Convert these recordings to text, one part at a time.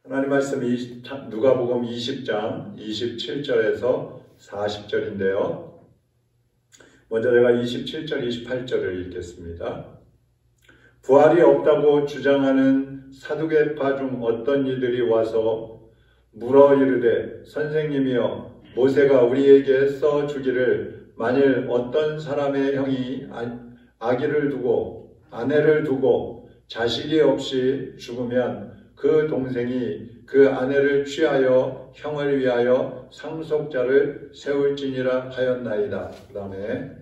하나님 말씀이 누가복음 20장 27절에서 40절인데요. 먼저 제가 27절, 28절을 읽겠습니다. 부활이 없다고 주장하는 사두개파 중 어떤 이들이 와서 물어 이르되 선생님이여 모세가 우리에게 써 주기를 만일 어떤 사람의 형이 아기를 두고 아내를 두고 자식이 없이 죽으면 그 동생이 그 아내를 취하여 형을 위하여 상속자를 세울지니라 하였나이다. 그 다음에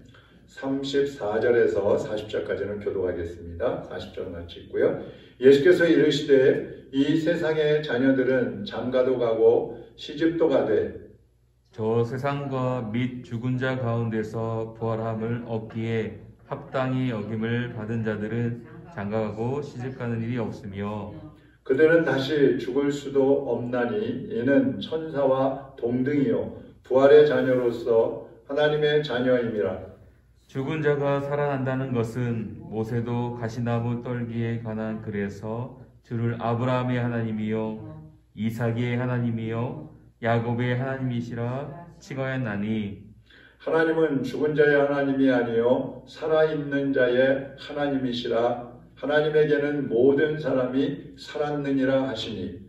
34절에서 40절까지는 교독하겠습니다. 40절은 같이 있고요. 예수께서 이르시되 이 세상의 자녀들은 장가도 가고 시집도 가되 저 세상과 및 죽은 자 가운데서 부활함을 얻기에 합당히 여김을 받은 자들은 장가가고 시집가는 일이 없으며 그들은 다시 죽을 수도 없나니 이는 천사와 동등이요 부활의 자녀로서 하나님의 자녀임이라. 죽은 자가 살아난다는 것은 모세도 가시나무 떨기에 관한 글에서 주를 아브라함의 하나님이요 이삭의 하나님이요 야곱의 하나님이시라 칭하였나니 하나님은 죽은 자의 하나님이 아니요 살아있는 자의 하나님이시라. 하나님에게는 모든 사람이 살았느니라 하시니.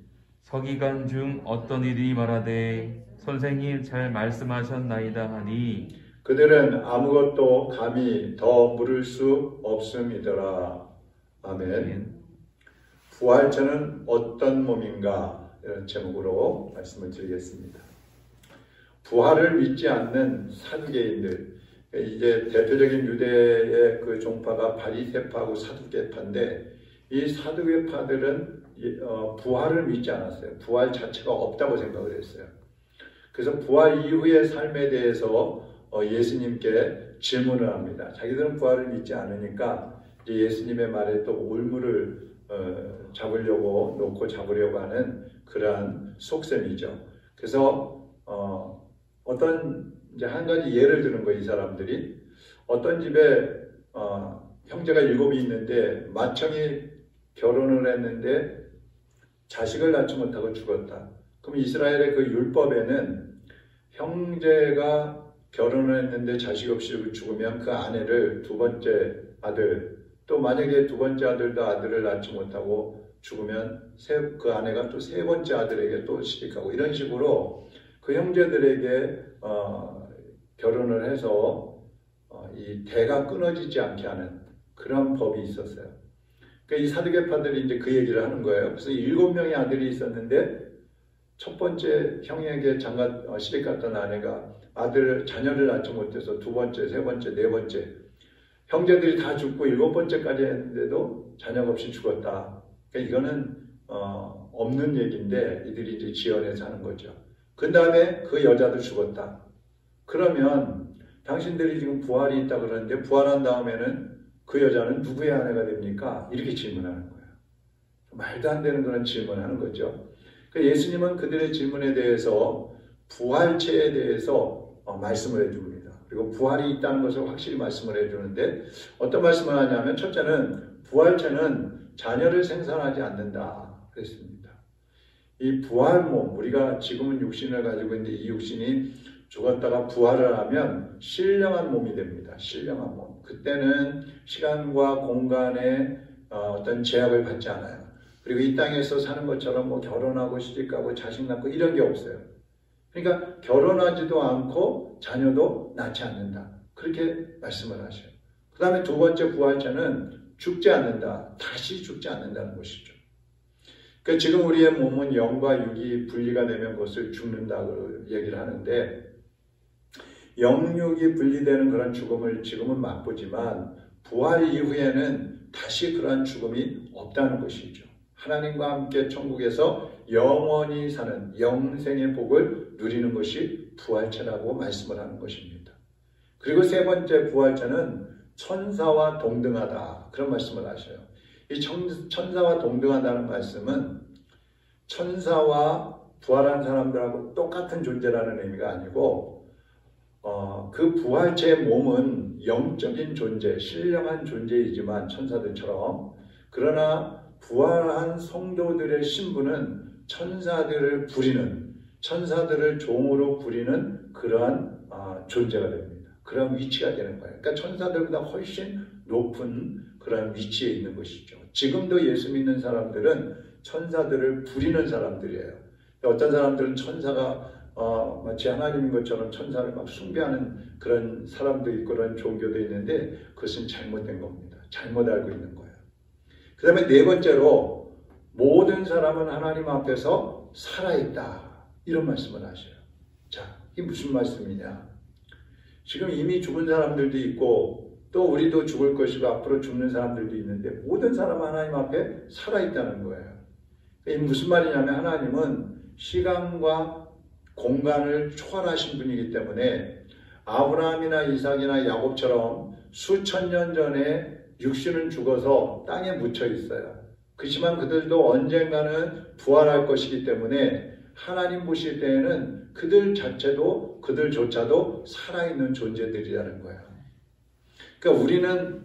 서기관 중 어떤 이들이 말하되 선생님 잘 말씀하셨나이다 하니 그들은 아무것도 감히 더 물을 수 없음이더라. 아멘. 부활체는 어떤 몸인가? 이런 제목으로 말씀을 드리겠습니다. 부활을 믿지 않는 사두개인들, 이제 대표적인 유대의 그 종파가 바리새파하고 사두개파인데 이 사두개파들은 부활을 믿지 않았어요. 부활 자체가 없다고 생각을 했어요. 그래서 부활 이후의 삶에 대해서 예수님께 질문을 합니다. 자기들은 부활을 믿지 않으니까 이제 예수님의 말에 또 올무를 놓고 잡으려고 하는 그러한 속셈이죠. 그래서 이제 한 가지 예를 드는 거예요. 이 사람들이 어떤 집에 형제가 7이 있는데 맏형이 결혼을 했는데 자식을 낳지 못하고 죽었다. 그럼 이스라엘의 그 율법에는 형제가 결혼을 했는데 자식 없이 죽으면 그 아내를 두 번째 아들, 또 만약에 두 번째 아들도 아들을 낳지 못하고 죽으면 그 아내가 또 세 번째 아들에게 또 시집가고 이런 식으로 그 형제들에게 결혼을 해서 이 대가 끊어지지 않게 하는 그런 법이 있었어요. 그러니까 이 사두개파들이 이제 그 얘기를 하는 거예요. 그래서 7명의 아들이 있었는데 첫 번째 형에게 시집갔던 아내가 자녀를 낳지 못해서 두 번째, 세 번째, 네 번째 형제들이 다 죽고 7번째까지 했는데도 자녀가 없이 죽었다. 그러니까 이거는 없는 얘기인데 이들이 이제 지어내서 하는 거죠. 그 다음에 그 여자도 죽었다. 그러면 당신들이 지금 부활이 있다 그러는데 부활한 다음에는 그 여자는 누구의 아내가 됩니까? 이렇게 질문하는 거예요. 말도 안 되는 그런 질문을 하는 거죠. 그러니까 예수님은 그들의 질문에 대해서 부활체에 대해서 말씀을 해줍니다. 그리고 부활이 있다는 것을 확실히 말씀을 해주는데 어떤 말씀을 하냐면 첫째는 부활체는 자녀를 생산하지 않는다 그랬습니다. 이 부활몸, 우리가 지금은 육신을 가지고 있는데 이 육신이 죽었다가 부활을 하면 신령한 몸이 됩니다. 신령한 몸. 그때는 시간과 공간의 어떤 제약을 받지 않아요. 그리고 이 땅에서 사는 것처럼 뭐 결혼하고 시집가고 자식 낳고 이런 게 없어요. 그러니까 결혼하지도 않고 자녀도 낳지 않는다. 그렇게 말씀을 하셔요. 그 다음에 두 번째 부활체는 죽지 않는다. 다시 죽지 않는다는 것이죠. 그러니까 지금 우리의 몸은 영과 육이 분리가 되면 그것을 죽는다고 얘기를 하는데 영육이 분리되는 그런 죽음을 지금은 맛보지만 부활 이후에는 다시 그러한 죽음이 없다는 것이죠. 하나님과 함께 천국에서 영원히 사는 영생의 복을 누리는 것이 부활체라고 말씀을 하는 것입니다. 그리고 세 번째 부활체는 천사와 동등하다. 그런 말씀을 하셔요. 이 천사와 동등하다는 말씀은 천사와 부활한 사람들하고 똑같은 존재라는 의미가 아니고 그 부활체의 몸은 영적인 존재, 신령한 존재이지만 천사들처럼 그러나 부활한 성도들의 신분은 천사들을 부리는, 천사들을 종으로 부리는 그러한 존재가 됩니다. 그런 위치가 되는 거예요. 그러니까 천사들보다 훨씬 높은 그런 위치에 있는 것이죠. 지금도 예수 믿는 사람들은 천사들을 부리는 사람들이에요. 어떤 사람들은 천사가 마치 하나님인 것처럼 천사를 막 숭배하는 그런 사람도 있고 그런 종교도 있는데 그것은 잘못된 겁니다. 잘못 알고 있는 거예요. 그 다음에 네 번째로 모든 사람은 하나님 앞에서 살아있다. 이런 말씀을 하셔요. 자, 이게 무슨 말씀이냐. 지금 이미 죽은 사람들도 있고 또 우리도 죽을 것이고 앞으로 죽는 사람들도 있는데 모든 사람은 하나님 앞에 살아있다는 거예요. 이게 무슨 말이냐면 하나님은 시간과 공간을 초월하신 분이기 때문에 아브라함이나 이삭이나 야곱처럼 수천 년 전에 육신은 죽어서 땅에 묻혀 있어요. 그렇지만 그들도 언젠가는 부활할 것이기 때문에 하나님 보실 때에는 그들 자체도 그들조차도 살아있는 존재들이라는 거예요. 그러니까 우리는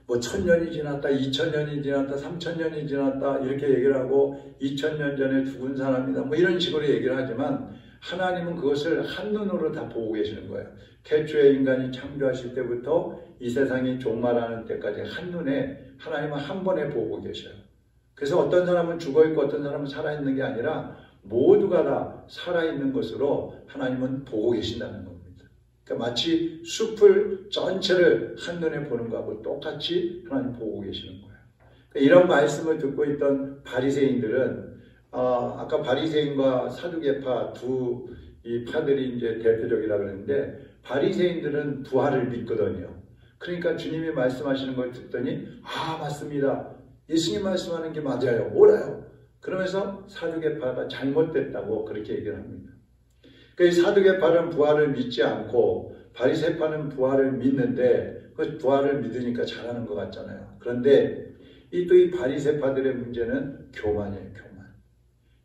뭐 1000년이 지났다, 2000년이 지났다, 3000년이 지났다 이렇게 얘기를 하고 2000년 전에 죽은 사람이다 뭐 이런 식으로 얘기를 하지만 하나님은 그것을 한눈으로 다 보고 계시는 거예요. 태초에 인간이 창조하실 때부터 이 세상이 종말하는 때까지 한눈에 하나님은 한 번에 보고 계셔요. 그래서 어떤 사람은 죽어있고 어떤 사람은 살아있는 게 아니라 모두가 다 살아있는 것으로 하나님은 보고 계신다는 겁니다. 그러니까 마치 숲을 전체를 한눈에 보는 것하고 똑같이 하나님 보고 계시는 거예요. 그러니까 이런 말씀을 듣고 있던 바리새인들은 아까 바리새인과 사두개파 두 이 파들이 이제 대표적이라 그러는데 바리새인들은 부활을 믿거든요. 그러니까 주님이 말씀하시는 걸 듣더니 맞습니다. 예수님 말씀하는 게 맞아요. 옳아요. 그러면서 사두개파가 잘못됐다고 그렇게 얘기를 합니다. 그러니까 이 사두개파는 부활을 믿지 않고 바리새파는 부활을 믿는데 그 부활을 믿으니까 잘하는 것 같잖아요. 그런데 이 바리새파들의 문제는 교만이에요.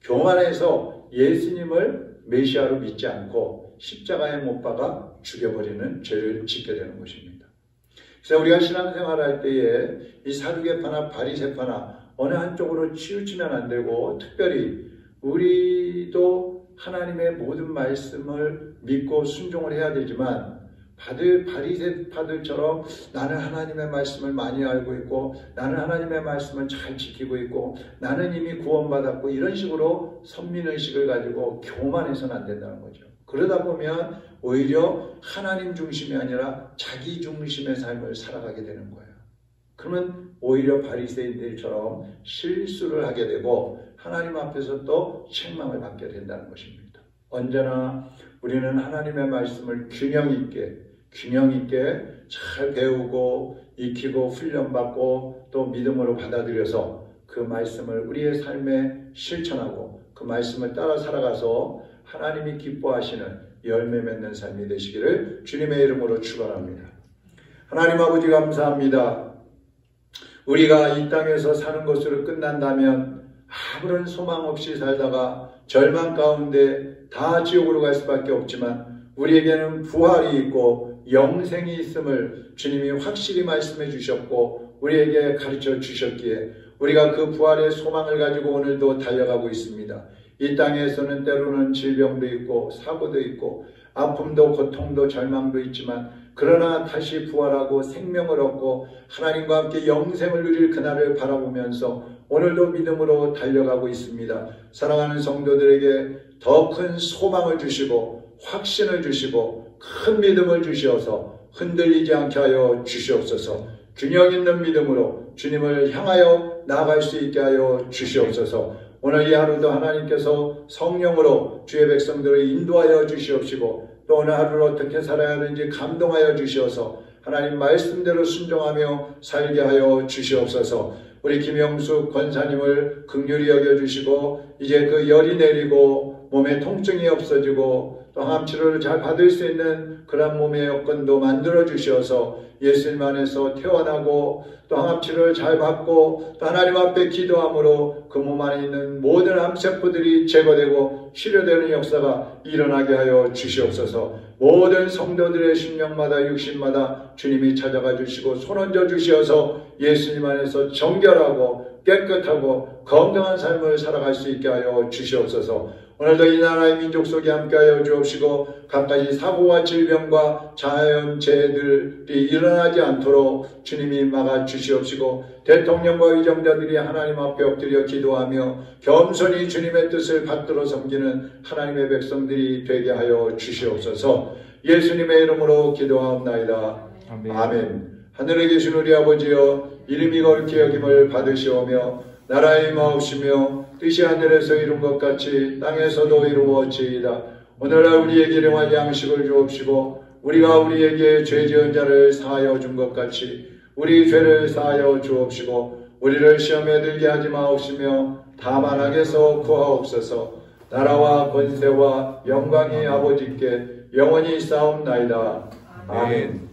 교만해서 예수님을 메시아로 믿지 않고 십자가에 못 박아 죽여버리는 죄를 짓게 되는 것입니다. 그래서 우리가 신앙생활할 때에 이 사두개파나 바리새파나 어느 한쪽으로 치우치면 안 되고 특별히 우리도 하나님의 모든 말씀을 믿고 순종을 해야 되지만 바리새파들처럼 나는 하나님의 말씀을 많이 알고 있고 나는 하나님의 말씀을 잘 지키고 있고 나는 이미 구원받았고 이런 식으로 선민의식을 가지고 교만해서는 안 된다는 거죠. 그러다 보면 오히려 하나님 중심이 아니라 자기 중심의 삶을 살아가게 되는 거예요. 그러면 오히려 바리새인들처럼 실수를 하게 되고 하나님 앞에서 또 책망을 받게 된다는 것입니다. 언제나 우리는 하나님의 말씀을 균형 있게 잘 배우고 익히고 훈련받고 또 믿음으로 받아들여서 그 말씀을 우리의 삶에 실천하고 그 말씀을 따라 살아가서 하나님이 기뻐하시는 열매 맺는 삶이 되시기를 주님의 이름으로 축원합니다. 하나님 아버지 감사합니다. 우리가 이 땅에서 사는 것으로 끝난다면 아무런 소망 없이 살다가 절망 가운데 다 지옥으로 갈 수밖에 없지만 우리에게는 부활이 있고 영생이 있음을 주님이 확실히 말씀해 주셨고 우리에게 가르쳐 주셨기에 우리가 그 부활의 소망을 가지고 오늘도 달려가고 있습니다. 이 땅에서는 때로는 질병도 있고 사고도 있고 아픔도 고통도 절망도 있지만 그러나 다시 부활하고 생명을 얻고 하나님과 함께 영생을 누릴 그날을 바라보면서 오늘도 믿음으로 달려가고 있습니다. 사랑하는 성도들에게 더 큰 소망을 주시고 확신을 주시고 큰 믿음을 주시어서 흔들리지 않게 하여 주시옵소서. 균형 있는 믿음으로 주님을 향하여 나아갈 수 있게 하여 주시옵소서. 오늘 이 하루도 하나님께서 성령으로 주의 백성들을 인도하여 주시옵시고 또 오늘 하루를 어떻게 살아야 하는지 감동하여 주시어서 하나님 말씀대로 순종하며 살게 하여 주시옵소서. 우리 김영숙 권사님을 긍휼히 여겨주시고 이제 그 열이 내리고 몸에 통증이 없어지고 또 항암치료를 잘 받을 수 있는 그런 몸의 여건도 만들어 주셔서 예수님 안에서 태어나고 또 항암치료를 잘 받고 또 하나님 앞에 기도함으로 그 몸 안에 있는 모든 암세포들이 제거되고 치료되는 역사가 일어나게 하여 주시옵소서. 모든 성도들의 심령마다 육신마다 주님이 찾아가 주시고 손 얹어 주시어서 예수님 안에서 정결하고 깨끗하고 건강한 삶을 살아갈 수 있게 하여 주시옵소서. 오늘도 이 나라의 민족 속에 함께하여 주옵시고 갖가지 사고와 질병과 자연재해들이 일어나지 않도록 주님이 막아 주시옵시고 대통령과 위정자들이 하나님 앞에 엎드려 기도하며 겸손히 주님의 뜻을 받들어 섬기는 하나님의 백성들이 되게 하여 주시옵소서. 예수님의 이름으로 기도하옵나이다. 아멘. 하늘에 계신 우리 아버지여, 이름이 거룩히 여김을 받으시오며 나라의 임하옵시며 뜻이 하늘에서 이룬 것 같이 땅에서도 이루어지이다. 오늘날 우리에게 일용할 양식을 주옵시고 우리가 우리에게 죄 지은 자를 사하여 준 것 같이 우리 죄를 사하여 주옵시고 우리를 시험에 들게 하지 마옵시며 다만 악에서 구하옵소서. 나라와 권세와 영광이 아버지께 영원히 싸움나이다. 아멘.